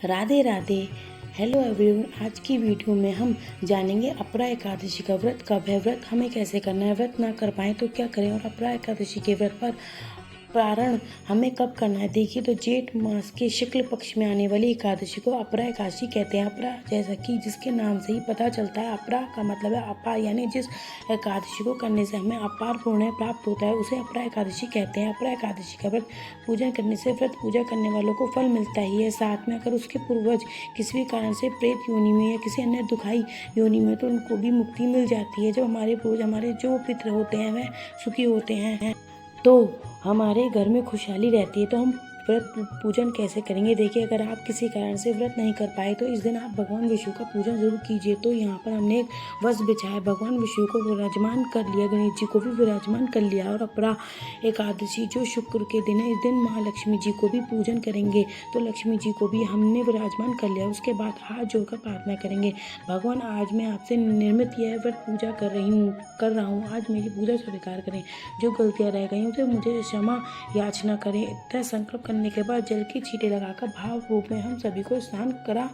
Radhe Radhe. Hello everyone, आज की video में हम जानेंगे अपरा एकादशी का व्रत कब है, व्रत हमें कैसे करना है, व्रत ना कर पाए तो क्या करें और अपरा एकादशी के व्रत पर पारण हमें कब करना है। देखिए तो जेठ मास के शुक्ल पक्ष में आने वाली एकादशी को अपरा एकादशी कहते हैं। अपरा जैसा कि जिसके नाम से ही पता चलता है, अपरा का मतलब है अपार, यानी जिस एकादशी को करने से हमें अपार पुण्य प्राप्त होता है उसे अपरा एकादशी कहते हैं। अपरा एकादशी का व्रत पूजन करने से व्रत पूजा करने वालों को फल मिलता ही है, साथ में अगर उसके पूर्वज किसी भी कारण से प्रेत योनि में या किसी अन्य दुखाई योनि में तो उनको भी मुक्ति मिल जाती है। जब हमारे पूर्वज, हमारे जो पितृ होते हैं वह सुखी होते हैं तो हमारे घर में खुशहाली रहती है। तो हम व्रत पूजन कैसे करेंगे, देखिए अगर आप किसी कारण से व्रत नहीं कर पाए तो इस दिन आप भगवान विष्णु का पूजन जरूर कीजिए। तो यहाँ पर हमने एक वस्त्र बिछाया, भगवान विष्णु को विराजमान कर लिया, गणेश जी को भी विराजमान कर लिया और अपरा एकादशी जो शुक्र के दिन है, इस दिन महालक्ष्मी जी को भी पूजन करेंगे। तो लक्ष्मी जी को भी हमने विराजमान कर लिया। उसके बाद हाथ जोड़कर प्रार्थना करेंगे, भगवान आज मैं आपसे निर्मित यह व्रत पूजा कर रहा हूँ, आज मेरी पूजा स्वीकार करें, जो गलतियाँ रह गई उसे मुझे क्षमा याचना करें। इतना संकल्प करने के बाद जल की छींटे लगाकर भाव रूप में हम सभी को स्नान करा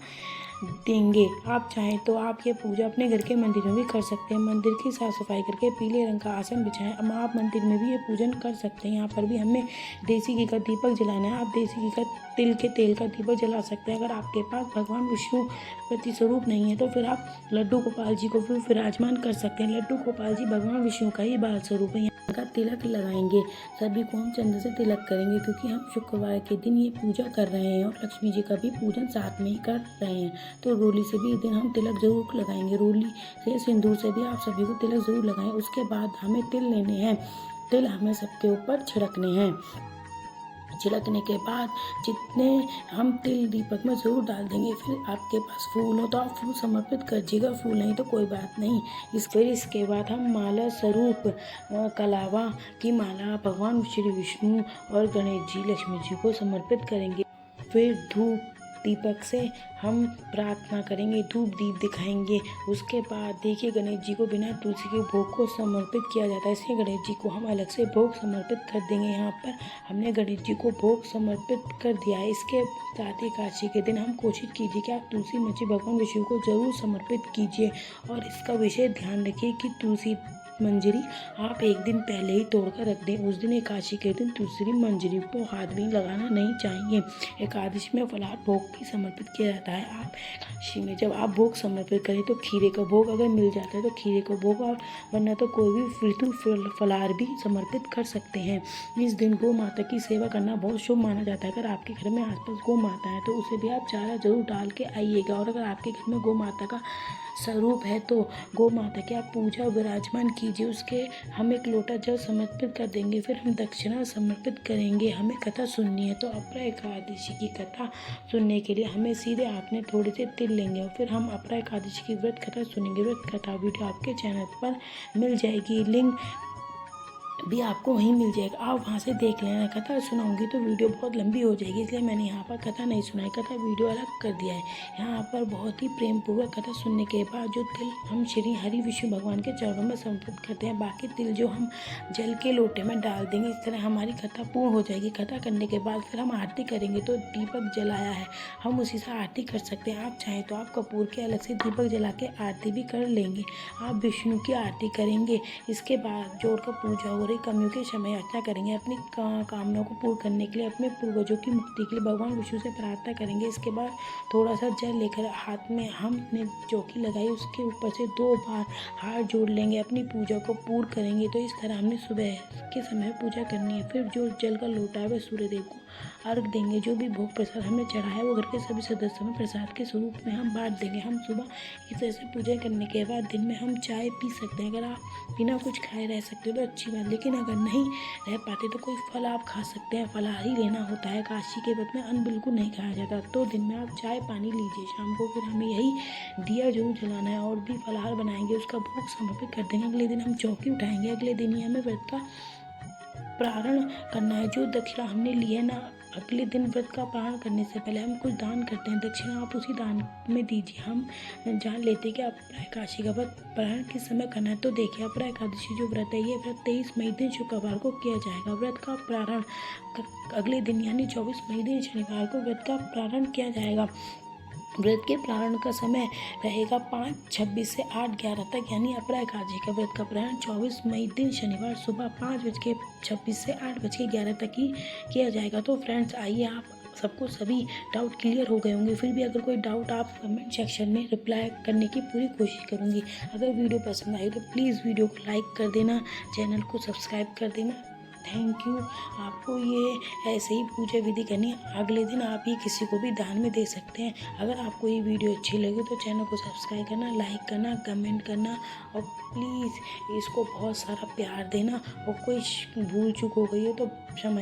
देंगे। आप चाहें तो आप ये पूजा अपने घर के मंदिर में भी कर सकते हैं। मंदिर की साफ सफाई करके पीले रंग का आसन बिछाएं। अब आप मंदिर में भी ये पूजन कर सकते हैं। यहाँ पर भी हमें देसी घी का दीपक जलाना है। आप देसी घी का तिल के तेल का दीपक जला सकते हैं। अगर आपके पास भगवान विष्णु प्रति स्वरूप नहीं है तो फिर आप लड्डू गोपाल जी को भी विराजमान कर सकते हैं। लड्डू गोपाल जी भगवान विष्णु का ही बाल स्वरूप है। का तिलक लगाएंगे, सभी को हम चंदन से तिलक करेंगे क्योंकि हम शुक्रवार के दिन ये पूजा कर रहे हैं और लक्ष्मी जी का भी पूजन साथ में ही कर रहे हैं। तो रोली से भी इस दिन हम तिलक जरूर लगाएंगे, रोली से सिंदूर से भी आप सभी को तिलक जरूर लगाएं। उसके बाद हमें तिल लेने हैं, तिल हमें सबके ऊपर छिड़कने हैं। छिड़कने के बाद जितने हम तिल दीपक में ज़रूर डाल देंगे। फिर आपके पास फूल हो तो आप फूल समर्पित करिएगा, फूल नहीं तो कोई बात नहीं। इसके बाद हम माला स्वरूप कलावा की माला भगवान श्री विष्णु और गणेश जी, लक्ष्मी जी को समर्पित करेंगे। फिर धूप दीपक से हम प्रार्थना करेंगे, धूप दीप दिखाएंगे। उसके बाद देखिए गणेश जी को बिना तुलसी के भोग को समर्पित किया जाता है, इसलिए गणेश जी को हम अलग से भोग समर्पित कर देंगे। यहाँ पर हमने गणेश जी को भोग समर्पित कर दिया है। इसके साथ ही एकादशी के दिन हम कोशिश कीजिए कि आप तुलसी मंजरी भगवान विष्णु को जरूर समर्पित कीजिए और इसका विशेष ध्यान रखिए कि तुलसी मंजरी आप एक दिन पहले ही तोड़कर रख दें। उस दिन एकादशी के दिन दूसरी मंजरी को हाथ भी लगाना नहीं चाहिए। एकादशी में फलाहार भोग भी समर्पित किया जाता है। आप एकादशी में जब आप भोग समर्पित करें तो खीरे का भोग अगर मिल जाता है तो खीरे का भोग, और वरना तो कोई भी फलाहार भी समर्पित कर सकते हैं। इस दिन गौ माता की सेवा करना बहुत शुभ माना जाता है। अगर आपके घर में आसपास गौ माता है तो उसे भी आप चारा जरूर डाल के आइएगा। और अगर आपके घर में गौ माता का स्वरूप है तो गौ माता की आप पूजा विराजमान कीजिए। उसके हम एक लोटा जल समर्पित कर देंगे, फिर हम दक्षिणा समर्पित करेंगे। हमें कथा सुननी है तो अपरा एकादशी की कथा सुनने के लिए हमें सीधे हाथ में थोड़े से तिल लेंगे और फिर हम अपरा एकादशी की व्रत कथा सुनेंगे। व्रत कथा वीडियो आपके चैनल पर मिल जाएगी, लिंक भी आपको वहीं मिल जाएगा, आप वहाँ से देख लेना। कथा सुनाऊंगी तो वीडियो बहुत लंबी हो जाएगी, इसलिए मैंने यहाँ पर कथा नहीं सुनाई, कथा वीडियो अलग कर दिया है। यहाँ पर बहुत ही प्रेम पूर्वक कथा सुनने के बाद जो तिल हम श्री हरि विष्णु भगवान के चरणों में समर्पित करते हैं, बाकी तिल जो हम जल के लोटे में डाल देंगे। इस तरह हमारी कथा पूर्ण हो जाएगी। कथा करने के बाद फिर हम आरती करेंगे। तो दीपक जलाया है, हम उसी से आरती कर सकते हैं। आप चाहें तो आप कपूर के अलग से दीपक जला के आरती भी कर लेंगे। आप विष्णु की आरती करेंगे। इसके बाद जोड़कर पूजा हो कमियों के समय याचना करेंगे, अपनी कामनाओं को पूर्ण करने के लिए, अपने पूर्वजों की मुक्ति के लिए भगवान विष्णु से प्रार्थना करेंगे। इसके बाद थोड़ा सा जल लेकर हाथ में हमने चौकी लगाई उसके ऊपर से 2 बार हाथ जोड़ लेंगे, अपनी पूजा को पूर्ण करेंगे। तो इस तरह हमने सुबह के समय पूजा करनी है। फिर जो जल का लोटा है वह सूर्यदेव को अर्घ देंगे। जो भी भोग प्रसाद हमने चढ़ाया है वो घर के सभी सदस्यों में प्रसाद के स्वरूप में हम बांट देंगे। हम सुबह इस तरह से पूजा करने के बाद दिन में हम चाय पी सकते हैं। अगर आप बिना कुछ खाए रह सकते हो तो अच्छी बात, लेकिन अगर नहीं रह पाते तो कोई फल आप खा सकते हैं। फलाहार ही लेना होता है। एकादशी के व्रत में अन्न बिल्कुल नहीं खाया जाता। तो दिन में आप चाय पानी लीजिए। शाम को फिर हमें यही दिया जरूर जलाना है और भी फलाहार बनाएंगे, उसका भोग समर्पित कर देंगे। अगले दिन हम चौकी उठाएंगे। अगले दिन ही हमें व्रत का प्रारण करना है। जो दक्षिणा हमने ली है ना अगले दिन व्रत का पारण करने से पहले हम कुछ दान करते हैं, दक्षिणा आप उसी दान में दीजिए। हम जान लेते हैं कि अपरा एकादशी का व्रत पारण किस समय करना है। तो देखिए, अपरा एकादशी जो व्रत है, ये व्रत 23 मई दिन शुक्रवार को किया जाएगा। व्रत का प्रारंभ अगले दिन यानी 24 मई दिन शनिवार को व्रत का प्रारंभ किया जाएगा। व्रत के प्रारंभ का समय रहेगा 5:26 से 8:11 तक, यानी अपरा एकादशी का व्रत का प्रारंभ 24 मई दिन शनिवार सुबह 5:26 से 8:11 तक ही किया जाएगा। तो फ्रेंड्स, आइए, आप सबको सभी डाउट क्लियर हो गए होंगे। फिर भी अगर कोई डाउट, आप कमेंट सेक्शन में रिप्लाई करने की पूरी कोशिश करूँगी। अगर वीडियो पसंद आई तो प्लीज़ वीडियो को लाइक कर देना, चैनल को सब्सक्राइब कर देना। Thank you. आपको ये ऐसे ही पूजा विधि करनी है। अगले दिन आप ये किसी को भी दान में दे सकते हैं। अगर आपको ये वीडियो अच्छी लगे तो चैनल को सब्सक्राइब करना, लाइक करना, कमेंट करना और प्लीज़ इसको बहुत सारा प्यार देना। और कोई भूल चूक हो गई हो तो क्षमा